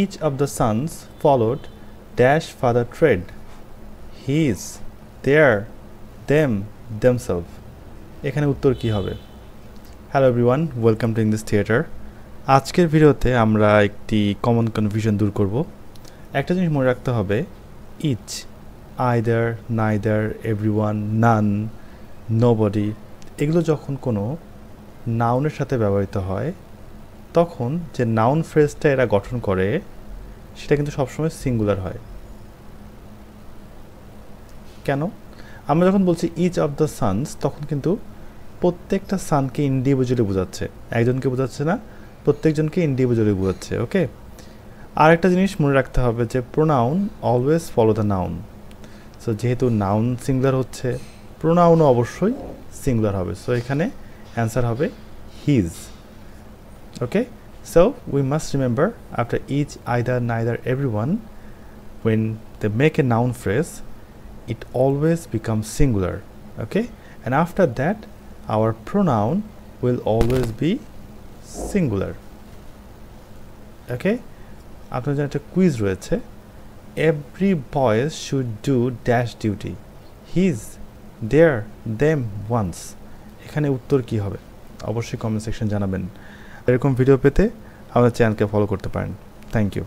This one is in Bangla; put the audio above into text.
each of the sons followed dash father tread, his, their, them, themselves. এখানে উত্তর কি হবে? Hello everyone, welcome to English theatre. আজকের ভিডিওতে আমরা একটি কমন কনফিউশন দূর করব। একটা জিনিস মনে রাখতে হবে, ইচ, আইদার, নাইদার, এভরিওয়ান, নান, নোবডি, এগুলো যখন কোনো নাউনের সাথে ব্যবহৃত হয় তখন যে নাউন ফ্রেজটা এরা গঠন করে সেটা কিন্তু সবসময় সিঙ্গুলার হয়। কেন? আমরা যখন বলছি ইচ অফ দ্য সানস তখন কিন্তু প্রত্যেকটা সানকে ইন্ডিভিজুয়ালি বোঝাচ্ছে, একজনকে বোঝাচ্ছে না, প্রত্যেকজনকে ইন্ডিভিজুয়ালি বোঝাচ্ছে। ওকে, আর একটা জিনিস মনে রাখতে হবে যে pronoun always follow the noun. So যেহেতু নাউন সিঙ্গুলার হচ্ছে, প্রোনাউনও অবশ্যই সিঙ্গুলার হবে। সো এখানে অ্যান্সার হবে his. Okay, so we must remember after each, either, neither, everyone, when they make a noun phrase, it always becomes singular. Okay, and after that our pronoun will always be singular. Okay, আপনার জন্য একটা কুইজ রয়েছে, every boy should do dash duty, his, their, them, once. এখানে উত্তর কি হবে অবশ্যই কমেন্ট সেকশন জানাবেন। এরকম ভিডিও পেতে আমাদের চ্যানেলকে ফলো করতে পারেন। Thank you.